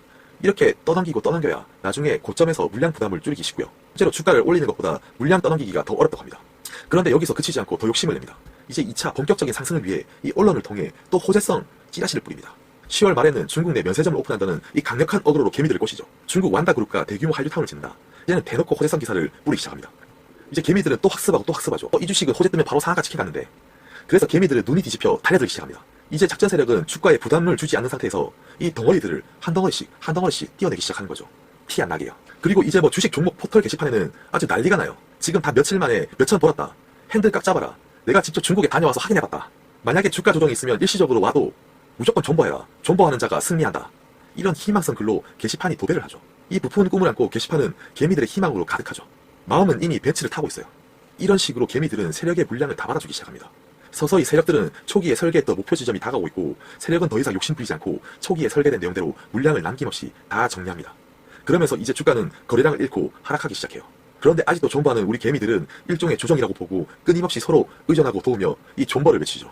Speaker 8: 이렇게 떠넘기고 떠넘겨야 나중에 고점에서 물량 부담을 줄이기 쉽고요. 실제로 주가를 올리는 것보다 물량 떠넘기기가 더 어렵다고 합니다. 그런데 여기서 그치지 않고 더 욕심을 냅니다. 이제 2차 본격적인 상승을 위해 이 언론을 통해 또 호재성 찌라시를 뿌립니다. 10월 말에는 중국 내 면세점을 오픈한다는 이 강력한 어그로로 개미들을 꼬시죠. 중국 완다그룹과 대규모 한류타운을 짓는다. 이제는 대놓고 호재성 기사를 뿌리기 시작합니다. 이제 개미들은 또 학습하고 또 학습하죠. 이 주식은 호재 뜨면 바로 상한가 치킨갔는데 그래서 개미들은 눈이 뒤집혀 달려들기 시작합니다. 이제 작전 세력은 주가에 부담을 주지 않는 상태에서 이 덩어리들을 한 덩어리씩 띄어내기 시작하는 거죠. 티 안 나게요. 그리고 이제 주식 종목 포털 게시판에는 아주 난리가 나요. 지금 다 며칠 만에 몇천 벌었다. 핸들 깍 잡아라. 내가 직접 중국에 다녀와서 확인해봤다. 만약에 주가 조정이 있으면 일시적으로 와도 무조건 존버해라. 존버하는 자가 승리한다. 이런 희망성 글로 게시판이 도배를 하죠. 이 부푼 꿈을 안고 게시판은 개미들의 희망으로 가득하죠. 마음은 이미 벤치를 타고 있어요. 이런 식으로 개미들은 세력의 물량을 다 받아주기 시작합니다. 서서히 세력들은 초기에 설계했던 목표 지점이 다가오고 있고 세력은 더 이상 욕심부리지 않고 초기에 설계된 내용대로 물량을 남김없이 다 정리합니다. 그러면서 이제 주가는 거래량을 잃고 하락하기 시작해요. 그런데 아직도 존버하는 우리 개미들은 일종의 조정이라고 보고 끊임없이 서로 의존하고 도우며 이 존버를 외치죠.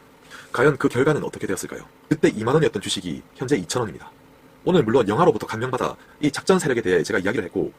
Speaker 8: 과연 그 결과는 어떻게 되었을까요? 그때 2만원이었던 주식이 현재 2,000원입니다. 오늘 물론 영화로부터 감명받아 이 작전 세력에 대해 제가 이야기를 했고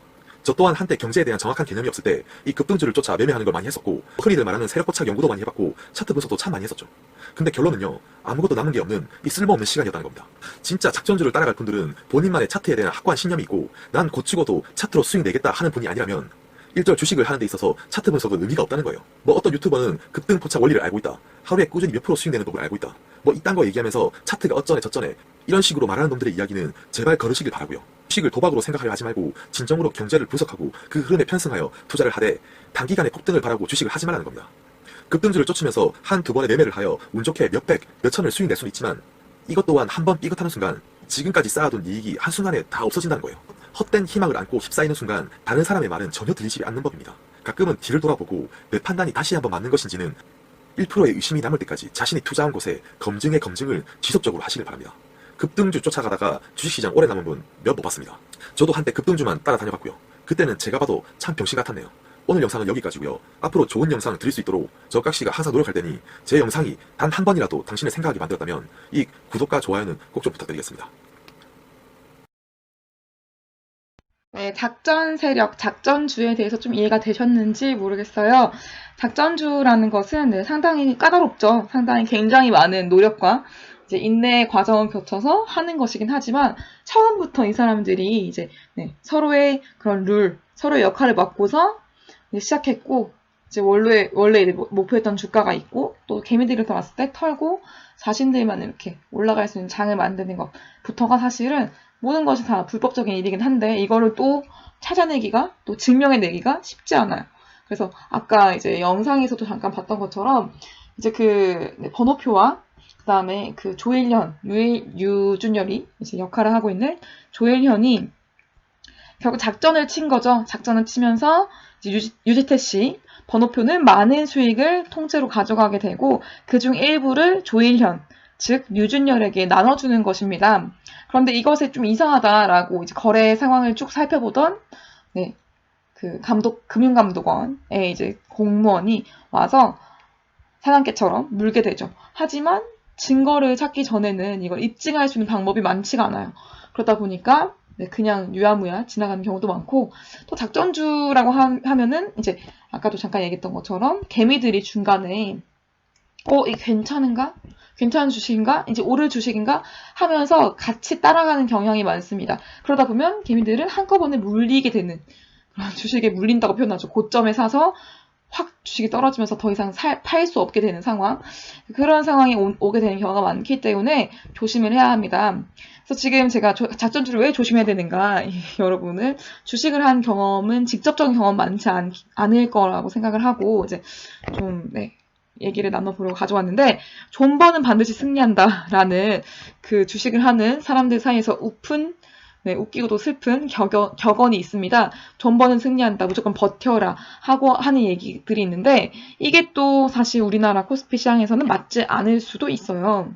Speaker 8: 저 또한 한때 경제에 대한 정확한 개념이 없을 때 이 급등주를 쫓아 매매하는 걸 많이 했었고 흔히들 말하는 세력 포착 연구도 많이 해봤고 차트 분석도 참 많이 했었죠. 근데 결론은요, 아무것도 남은 게 없는 이 쓸모없는 시간이었다는 겁니다. 진짜 작전주를 따라갈 분들은 본인만의 차트에 대한 확고한 신념이 있고 난 곧 죽어도 차트로 수익 내겠다 하는 분이 아니라면 일절 주식을 하는 데 있어서 차트 분석은 의미가 없다는 거예요. 뭐 어떤 유튜버는 급등 포착 원리를 알고 있다, 하루에 꾸준히 몇 프로 수익 내는 법을 알고 있다, 뭐 이딴 거 얘기하면서 차트가 어쩌네 저쩌네 이런 식으로 말하는 놈들의 이야기는 제발 거르시길 바라고요. 주식을 도박으로 생각하려 하지 말고 진정으로 경제를 분석하고 그 흐름에 편승하여 투자를 하되 단기간에 폭등을 바라고 주식을 하지 말라는 겁니다. 급등주를 쫓으면서 한두 번의 매매를 하여 운 좋게 몇백, 몇천을 수익 낼 수는 있지만 이것 또한 한 번 삐끗하는 순간 지금까지 쌓아둔 이익이 한순간에 다 없어진다는 거예요. 헛된 희망을 안고 휩싸이는 순간 다른 사람의 말은 전혀 들리지 않는 법입니다. 가끔은 뒤를 돌아보고 내 판단이 다시 한번 맞는 것인지는 1%의 의심이 남을 때까지 자신이 투자한 곳에 검증의 검증을 지속적으로 하시길 바랍니다. 급등주 쫓아가다가 주식시장 오래 남은 분 몇 못 봤습니다. 저도 한때 급등주만 따라다녀봤고요. 그때는 제가 봐도 참 병신 같았네요. 오늘 영상은 여기까지고요. 앞으로 좋은 영상 드릴 수 있도록 저 깍씨가 항상 노력할 테니 제 영상이 단 한 번이라도 당신을 생각하게 만들었다면 이 구독과 좋아요는 꼭 좀 부탁드리겠습니다.
Speaker 1: 네, 작전 세력, 작전주에 대해서 좀 이해가 되셨는지 모르겠어요. 작전주라는 것은 상당히 까다롭죠. 상당히 굉장히 많은 노력과 이제 인내의 과정을 거쳐서 하는 것이긴 하지만 처음부터 이 사람들이 이제 서로의 그런 룰, 서로의 역할을 맡고서 시작했고 이제 원래 이제 목표했던 주가가 있고 또 개미들이 들어왔을 때 털고 자신들만 이렇게 올라갈 수 있는 장을 만드는 것부터가 사실은 모든 것이 다 불법적인 일이긴 한데 이거를 또 찾아내기가 또 증명해내기가 쉽지 않아요. 그래서 아까 이제 영상에서도 잠깐 봤던 것처럼 이제 그 번호표와 그 다음에 그 조일현, 유준열이 이제 역할을 하고 있는 조일현이 결국 작전을 친 거죠. 작전을 치면서 이제 유지태 씨 번호표는 많은 수익을 통째로 가져가게 되고 그중 일부를 조일현, 즉 유준열에게 나눠주는 것입니다. 그런데 이것에 좀 이상하다라고 이제 거래 상황을 쭉 살펴보던 그 금융감독원의 이제 공무원이 와서 사냥개처럼 물게 되죠. 하지만 증거를 찾기 전에는 이걸 입증할 수 있는 방법이 많지가 않아요. 그러다 보니까 그냥 유야무야 지나가는 경우도 많고 또 작전주라고 하면은 이제 아까도 잠깐 얘기했던 것처럼 개미들이 중간에 이게 괜찮은가? 괜찮은 주식인가? 이제 오를 주식인가? 하면서 같이 따라가는 경향이 많습니다. 그러다 보면 개미들은 한꺼번에 물리게 되는 그런 주식에 물린다고 표현하죠. 고점에 사서 확 주식이 떨어지면서 더 이상 팔 수 없게 되는 상황. 그런 상황이 오게 되는 경우가 많기 때문에 조심을 해야 합니다. 그래서 지금 제가 작전주를 왜 조심해야 되는가? 여러분은 주식을 한 경험은 직접적인 경험 많지 않을 거라고 생각을 하고 이제 좀 얘기를 나눠보려고 가져왔는데 존버는 반드시 승리한다라는 그 주식을 하는 사람들 사이에서 웃기고도 슬픈 격언이 있습니다. 존버는 승리한다. 무조건 버텨라 하고 하는 얘기들이 있는데 이게 또 사실 우리나라 코스피 시장에서는 맞지 않을 수도 있어요.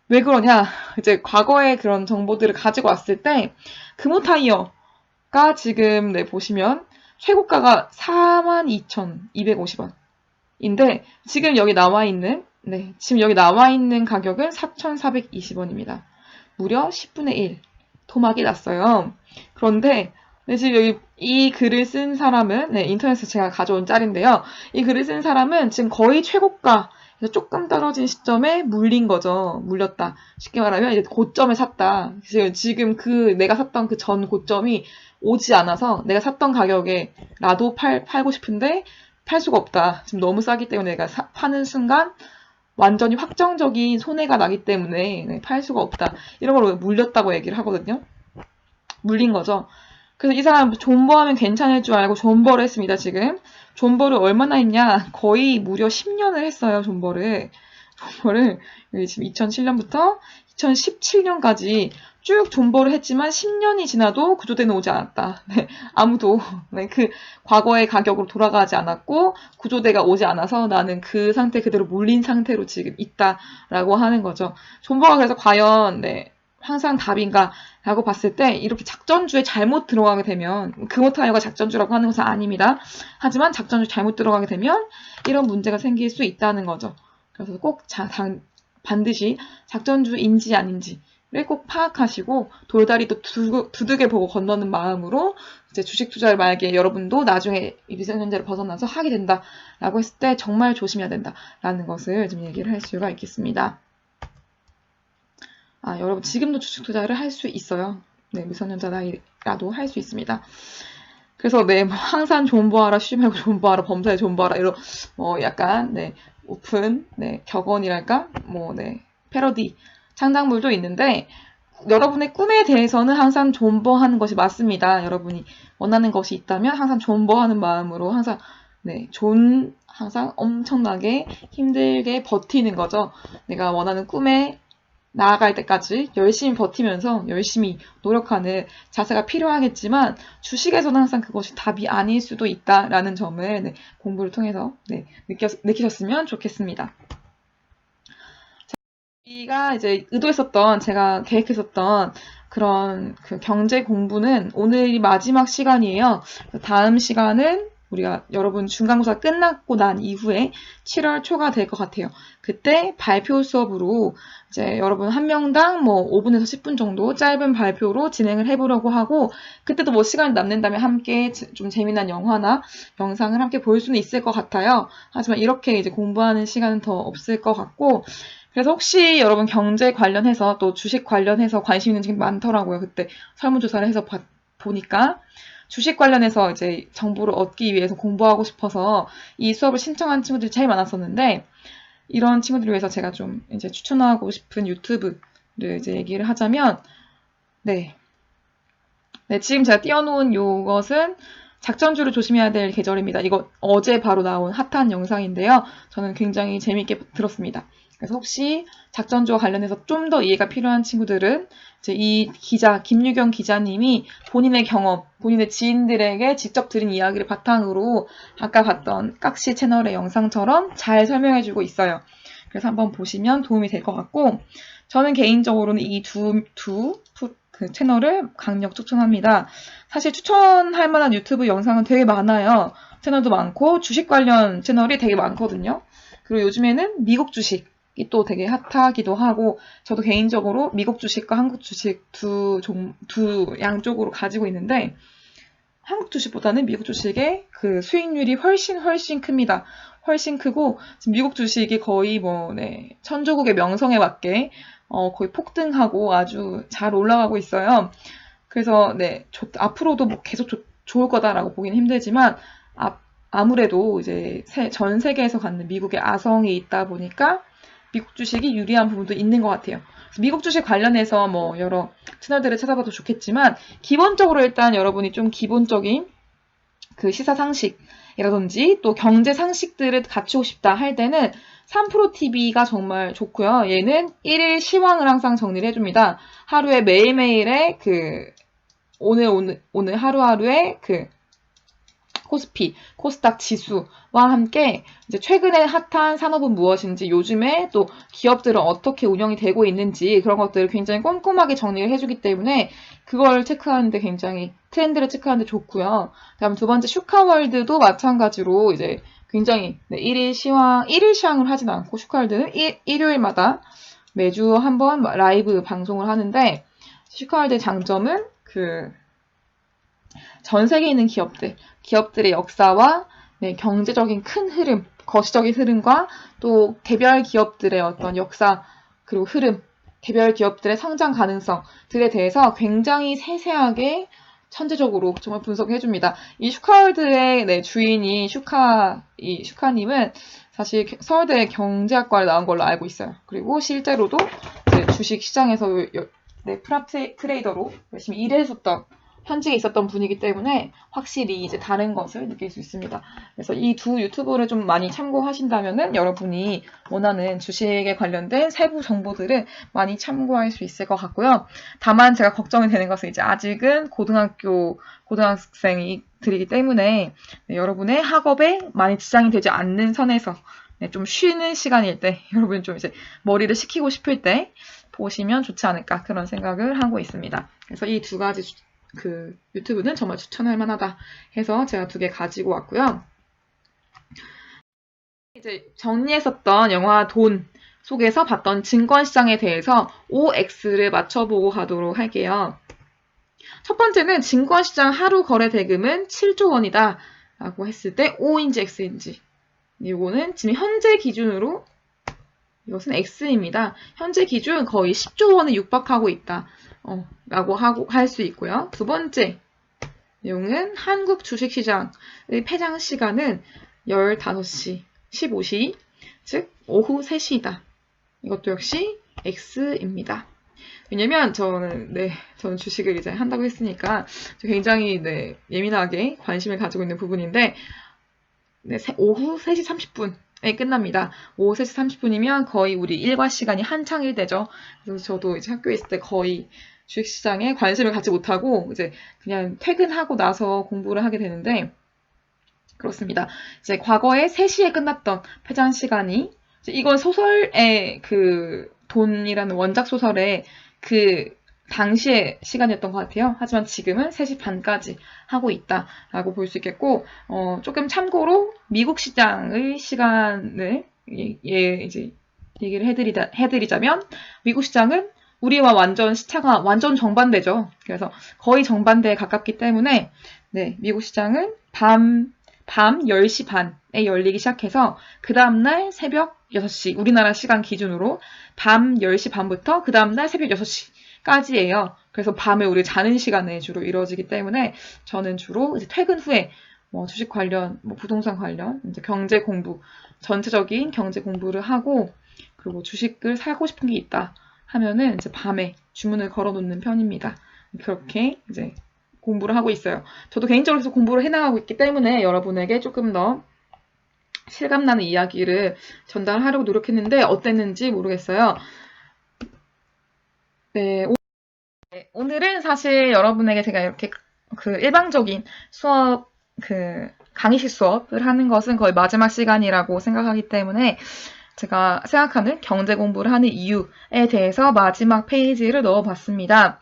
Speaker 1: 왜 그러냐? 이제 과거의 그런 정보들을 가지고 왔을 때 금호타이어가 지금 보시면 최고가가 42,250원. 인데 지금 여기 나와 있는 가격은 4,420원입니다. 무려 10분의 1 토막이 났어요. 그런데 지금 여기 이 글을 쓴 사람은 인터넷에서 제가 가져온 짤인데요. 이 글을 쓴 사람은 지금 거의 최고가에서 조금 떨어진 시점에 물린 거죠. 물렸다. 쉽게 말하면 이제 고점에 샀다. 지금 내가 샀던 그 전 고점이 오지 않아서 내가 샀던 가격에라도 팔고 싶은데 팔 수가 없다. 지금 너무 싸기 때문에 내가 파는 순간 완전히 확정적인 손해가 나기 때문에 팔 수가 없다. 이런 걸 물렸다고 얘기를 하거든요. 물린 거죠. 그래서 이 사람 존버하면 괜찮을 줄 알고 존버를 했습니다. 지금 존버를 얼마나 했냐? 거의 무려 10년을 했어요. 존버를 존버를 여기 지금 2007년부터 2017년까지 쭉 존버를 했지만 10년이 지나도 구조대는 오지 않았다. 네, 아무도 그 과거의 가격으로 돌아가지 않았고 구조대가 오지 않아서 나는 그 상태 그대로 몰린 상태로 지금 있다라고 하는 거죠. 존버가 그래서 과연 항상 답인가 라고 봤을 때 이렇게 작전주에 잘못 들어가게 되면 금호타이어가 작전주라고 하는 것은 아닙니다. 하지만 작전주 잘못 들어가게 되면 이런 문제가 생길 수 있다는 거죠. 그래서 꼭 반드시 작전주인지 아닌지를 꼭 파악하시고 돌다리도 두둑에 보고 건너는 마음으로 이제 주식 투자를 만약에 여러분도 나중에 미성년자를 벗어나서 하게 된다라고 했을 때 정말 조심해야 된다라는 것을 좀 얘기를 할 수가 있겠습니다. 여러분 지금도 주식 투자를 할 수 있어요. 네, 미성년자 나이라도 할 수 있습니다. 그래서 항상 존버하라, 쉬지 말고 존버하라, 범사에 존버하라 이런 약간 오픈 격언이랄까 패러디 창작물도 있는데 여러분의 꿈에 대해서는 항상 존버하는 것이 맞습니다. 여러분이 원하는 것이 있다면 항상 존버하는 마음으로 항상 항상 엄청나게 힘들게 버티는 거죠. 내가 원하는 꿈에 나아갈 때까지 열심히 버티면서 열심히 노력하는 자세가 필요하겠지만 주식에서는 항상 그것이 답이 아닐 수도 있다라는 점을 공부를 통해서 느끼셨으면 좋겠습니다. 우리가 이제 제가 계획했었던 그런 경제 공부는 오늘이 마지막 시간이에요. 다음 시간은 우리가 여러분 중간고사 끝났고 난 이후에 7월 초가 될 것 같아요. 그때 발표 수업으로 이제 여러분 한 명당 5분에서 10분 정도 짧은 발표로 진행을 해보려고 하고 그때도 시간이 남는다면 함께 좀 재미난 영화나 영상을 함께 볼 수는 있을 것 같아요. 하지만 이렇게 이제 공부하는 시간은 더 없을 것 같고 그래서 혹시 여러분 경제 관련해서 또 주식 관련해서 관심 있는 친구 많더라고요. 그때 설문조사를 해서 보니까 주식 관련해서 이제 정보를 얻기 위해서 공부하고 싶어서 이 수업을 신청한 친구들이 제일 많았었는데 이런 친구들을 위해서 제가 좀 이제 추천하고 싶은 유튜브를 이제 얘기를 하자면 지금 제가 띄워놓은 요것은 작전주를 조심해야 될 계절입니다. 이거 어제 바로 나온 핫한 영상인데요. 저는 굉장히 재미있게 들었습니다. 그래서 혹시 작전주와 관련해서 좀 더 이해가 필요한 친구들은 이제 이 김유경 기자님이 본인의 경험, 본인의 지인들에게 직접 들은 이야기를 바탕으로 아까 봤던 깍시 채널의 영상처럼 잘 설명해주고 있어요. 그래서 한번 보시면 도움이 될 것 같고 저는 개인적으로는 이 그 채널을 강력 추천합니다. 사실 추천할 만한 유튜브 영상은 되게 많아요. 채널도 많고 주식 관련 채널이 되게 많거든요. 그리고 요즘에는 미국 주식이 또 되게 핫하기도 하고 저도 개인적으로 미국 주식과 한국 주식 두 양쪽으로 가지고 있는데 한국 주식보다는 미국 주식의 그 수익률이 훨씬 큽니다. 훨씬 크고 지금 미국 주식이 거의 천조국의 명성에 맞게 거의 폭등하고 아주 잘 올라가고 있어요. 그래서 앞으로도 계속 좋을 거다라고 보기는 힘들지만 아무래도 이제 전 세계에서 갖는 미국의 아성이 있다 보니까 미국 주식이 유리한 부분도 있는 것 같아요. 미국 주식 관련해서 여러 채널들을 찾아봐도 좋겠지만 기본적으로 일단 여러분이 좀 기본적인 그 시사 상식이라든지 또 경제 상식들을 갖추고 싶다 할 때는 3프로TV가 정말 좋고요. 얘는 1일 시황을 항상 정리를 해줍니다. 하루에 매일매일의 오늘 하루하루의 코스피, 코스닥 지수와 함께 이제 최근에 핫한 산업은 무엇인지 요즘에 또 기업들은 어떻게 운영이 되고 있는지 그런 것들을 굉장히 꼼꼼하게 정리를 해주기 때문에 그걸 체크하는데 굉장히 트렌드를 체크하는데 좋고요. 다음 두 번째 슈카월드도 마찬가지로 이제 굉장히 1일 시황을 하진 않고 슈카월드는 일요일마다 매주 한 번 라이브 방송을 하는데 슈카월드의 장점은 전 세계에 있는 기업들의 역사와 경제적인 큰 흐름, 거시적인 흐름과 또 개별 기업들의 어떤 역사 그리고 흐름, 개별 기업들의 성장 가능성들에 대해서 굉장히 세세하게 천재적으로 정말 분석해 줍니다. 이 슈카월드의 주인이 슈카님은 사실 서울대 경제학과를 나온 걸로 알고 있어요. 그리고 실제로도 주식 시장에서 프랍 트레이더로 열심히 일했었던 현직에 있었던 분이기 때문에 확실히 이제 다른 것을 느낄 수 있습니다. 그래서 이 두 유튜브를 좀 많이 참고하신다면은 여러분이 원하는 주식에 관련된 세부 정보들을 많이 참고할 수 있을 것 같고요. 다만 제가 걱정이 되는 것은 이제 아직은 고등학생들이기 때문에 네, 여러분의 학업에 많이 지장이 되지 않는 선에서 네, 좀 쉬는 시간일 때 여러분 좀 이제 머리를 식히고 싶을 때 보시면 좋지 않을까 그런 생각을 하고 있습니다. 그래서 이 두 가지 그 유튜브는 정말 추천할 만하다 해서 제가 2개 가지고 왔고요. 이제 정리했었던 영화 돈 속에서 봤던 증권시장에 대해서 OX를 맞춰보고 가도록 할게요. 첫 번째는 증권시장 하루 거래 대금은 7조 원이다 라고 했을 때 O인지 X인지 이거는 지금 현재 기준으로 이것은 X입니다. 현재 기준 거의 10조 원에 육박하고 있다. 라고 할 수 있고요. 두 번째 내용은 한국 주식시장의 폐장 시간은 15시 15시, 즉 오후 3시이다. 이것도 역시 X입니다. 왜냐면 저는 주식을 이제 한다고 했으니까 굉장히 예민하게 관심을 가지고 있는 부분인데 오후 3시 30분에 끝납니다. 오후 3시 30분이면 거의 우리 일과 시간이 한창일 때죠. 그래서 저도 이제 학교에 있을 때 거의 주식시장에 관심을 갖지 못하고 이제 그냥 퇴근하고 나서 공부를 하게 되는데 그렇습니다. 이제 과거에 3시에 끝났던 폐장 시간이 이건 소설의 그 돈이라는 원작 소설의 그 당시의 시간이었던 것 같아요. 하지만 지금은 3시 반까지 하고 있다라고 볼 수 있겠고, 조금 참고로 미국 시장의 시간을 이제 얘기를 해드리자면 미국 시장은 우리와 완전 시차가 완전 정반대죠. 그래서 거의 정반대에 가깝기 때문에 미국 시장은 밤 10시 반에 열리기 시작해서 그 다음날 새벽 6시, 우리나라 시간 기준으로 밤 10시 반부터 그 다음날 새벽 6시까지예요. 그래서 밤에 우리 자는 시간에 주로 이루어지기 때문에 저는 주로 이제 퇴근 후에 주식 관련, 부동산 관련, 이제 경제 공부, 전체적인 경제 공부를 하고 그리고 주식을 사고 싶은 게 있다 하면은 이제 밤에 주문을 걸어 놓는 편입니다. 그렇게 이제 공부를 하고 있어요. 저도 개인적으로 해서 공부를 해나가고 있기 때문에 여러분에게 조금 더 실감나는 이야기를 전달하려고 노력했는데 어땠는지 모르겠어요. 오늘은 사실 여러분에게 제가 이렇게 그 일방적인 수업, 강의식 수업을 하는 것은 거의 마지막 시간이라고 생각하기 때문에 제가 생각하는 경제 공부를 하는 이유에 대해서 마지막 페이지를 넣어봤습니다.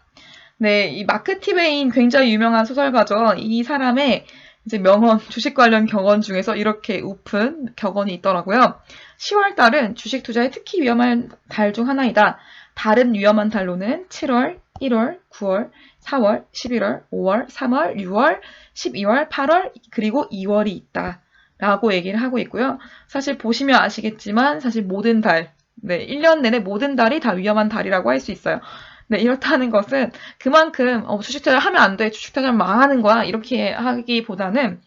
Speaker 1: 이 마크 티웨인 굉장히 유명한 소설가죠. 이 사람의 이제 명언, 주식 관련 격언 중에서 이렇게 우픈 격언이 있더라고요. 10월 달은 주식 투자에 특히 위험한 달 중 하나이다. 다른 위험한 달로는 7월, 1월, 9월, 4월, 11월, 5월, 3월, 6월, 12월, 8월, 그리고 2월이 있다. 라고 얘기를 하고 있고요. 사실 보시면 아시겠지만 사실 모든 달, 1년 내내 모든 달이 다 위험한 달이라고 할 수 있어요. 이렇다는 것은 그만큼 주식 투자를 하면 안 돼, 주식 투자를 망하는 거야 이렇게 하기보다는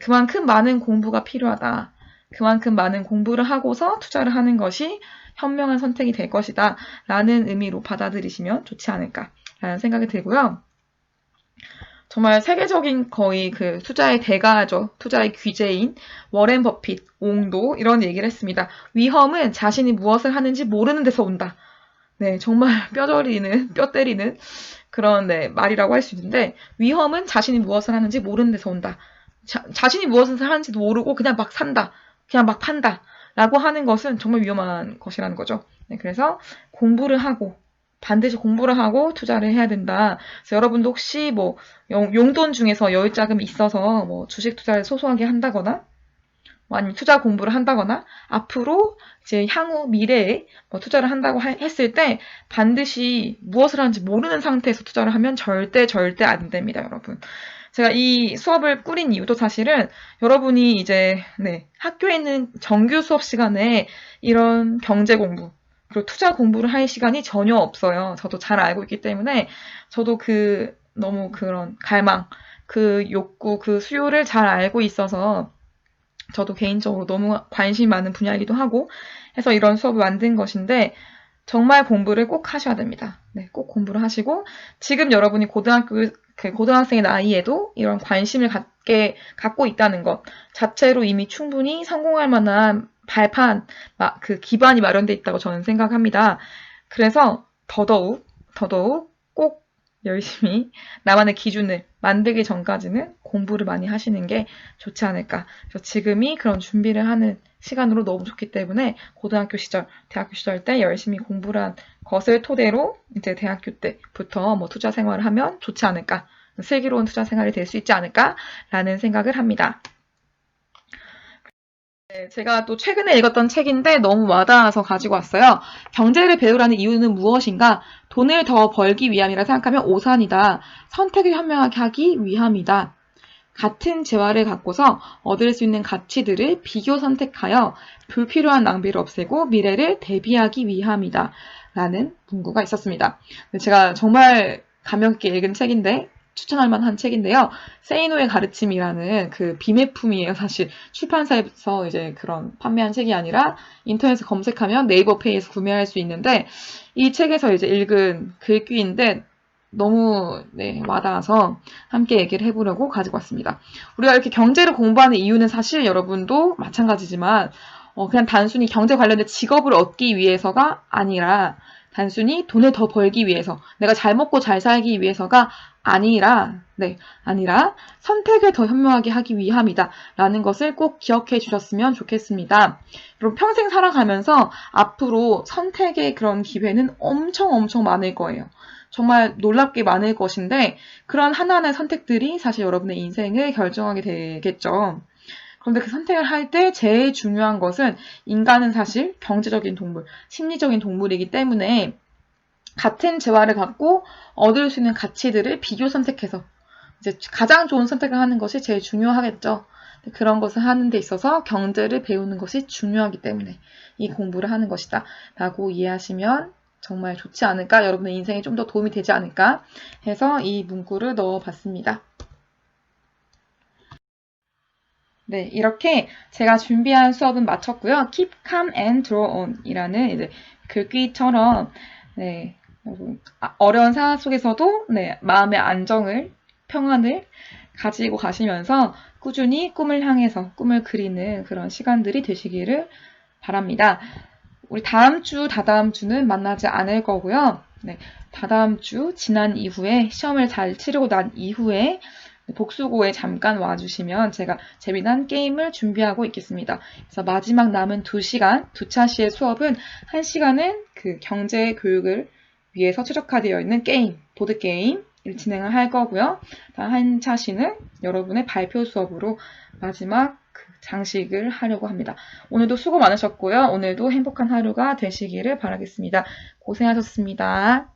Speaker 1: 그만큼 많은 공부가 필요하다. 그만큼 많은 공부를 하고서 투자를 하는 것이 현명한 선택이 될 것이다 라는 의미로 받아들이시면 좋지 않을까 라는 생각이 들고요. 정말 세계적인 거의 그 투자의 대가죠. 투자의 귀재인 워렌 버핏, 옹도 이런 얘기를 했습니다. 위험은 자신이 무엇을 하는지 모르는 데서 온다. 정말 뼈 때리는 그런 말이라고 할 수 있는데 위험은 자신이 무엇을 하는지 모르는 데서 온다. 자신이 무엇을 하는지도 모르고 그냥 막 산다. 그냥 막 판다. 라고 하는 것은 정말 위험한 것이라는 거죠. 그래서 반드시 공부를 하고 투자를 해야 된다. 그래서 여러분도 혹시 용돈 중에서 여유자금이 있어서 주식 투자를 소소하게 한다거나 아니면 투자 공부를 한다거나 앞으로 이제 향후 미래에 투자를 한다고 했을 때 반드시 무엇을 하는지 모르는 상태에서 투자를 하면 절대 안 됩니다, 여러분. 제가 이 수업을 꾸린 이유도 사실은 여러분이 이제 학교에 있는 정규 수업 시간에 이런 경제 공부 그리고 투자 공부를 할 시간이 전혀 없어요. 저도 잘 알고 있기 때문에 저도 너무 그런 갈망, 그 욕구, 그 수요를 잘 알고 있어서 저도 개인적으로 너무 관심 많은 분야이기도 하고 해서 이런 수업을 만든 것인데 정말 공부를 꼭 하셔야 됩니다. 네, 꼭 공부를 하시고 지금 여러분이 고등학생의 나이에도 이런 관심을 갖고 있다는 것 자체로 이미 충분히 성공할 만한 발판, 그 기반이 마련돼 있다고 저는 생각합니다. 그래서 더더욱 꼭 열심히 나만의 기준을 만들기 전까지는 공부를 많이 하시는 게 좋지 않을까. 그래서 지금이 그런 준비를 하는 시간으로 너무 좋기 때문에 고등학교 시절, 대학교 시절 때 열심히 공부를 한 것을 토대로 이제 대학교 때부터 뭐 투자 생활을 하면 좋지 않을까. 슬기로운 투자 생활이 될 수 있지 않을까라는 생각을 합니다. 네, 제가 또 최근에 읽었던 책인데 너무 와닿아서 가지고 왔어요. 경제를 배우라는 이유는 무엇인가? 돈을 더 벌기 위함이라 생각하면 오산이다. 선택을 현명하게 하기 위함이다. 같은 재화를 갖고서 얻을 수 있는 가치들을 비교 선택하여 불필요한 낭비를 없애고 미래를 대비하기 위함이다. 라는 문구가 있었습니다. 제가 정말 감명 깊게 읽은 책인데 추천할 만한 책인데요. 세이노의 가르침이라는 그 비매품이에요. 사실 출판사에서 이제 그런 판매한 책이 아니라 인터넷에 검색하면 네이버 페이에서 구매할 수 있는데 이 책에서 이제 읽은 글귀인데 너무 와닿아서 함께 얘기를 해보려고 가지고 왔습니다. 우리가 이렇게 경제를 공부하는 이유는 사실 여러분도 마찬가지지만 그냥 단순히 경제 관련된 직업을 얻기 위해서가 아니라 단순히 돈을 더 벌기 위해서 내가 잘 먹고 잘 살기 위해서가 아니라 선택을 더 현명하게 하기 위함이다 라는 것을 꼭 기억해 주셨으면 좋겠습니다. 여러분 평생 살아가면서 앞으로 선택의 그런 기회는 엄청 많을 거예요. 정말 놀랍게 많을 것인데 그런 하나하나의 선택들이 사실 여러분의 인생을 결정하게 되겠죠. 그런데 그 선택을 할 때 제일 중요한 것은 인간은 사실 경제적인 동물, 심리적인 동물이기 때문에 같은 재화를 갖고 얻을 수 있는 가치들을 비교 선택해서 이제 가장 좋은 선택을 하는 것이 제일 중요하겠죠. 그런 것을 하는 데 있어서 경제를 배우는 것이 중요하기 때문에 이 공부를 하는 것이다 라고 이해하시면 정말 좋지 않을까, 여러분의 인생에 좀 더 도움이 되지 않을까 해서 이 문구를 넣어봤습니다. 네, 이렇게 제가 준비한 수업은 마쳤고요. Keep calm and draw on 이라는 이제 글귀처럼 어려운 상황 속에서도 마음의 안정을, 평안을 가지고 가시면서 꾸준히 꿈을 향해서 꿈을 그리는 그런 시간들이 되시기를 바랍니다. 우리 다음 주, 다다음 주는 만나지 않을 거고요. 다다음 주 지난 이후에 시험을 잘 치르고 난 이후에 복수고에 잠깐 와주시면 제가 재미난 게임을 준비하고 있겠습니다. 그래서 마지막 남은 2시간, 2차시의 수업은 1시간은 그 경제 교육을 위해서 최적화되어 있는 게임, 보드게임을 진행을 할 거고요. 한 차시는 여러분의 발표 수업으로 마지막 장식을 하려고 합니다. 오늘도 수고 많으셨고요. 오늘도 행복한 하루가 되시기를 바라겠습니다. 고생하셨습니다.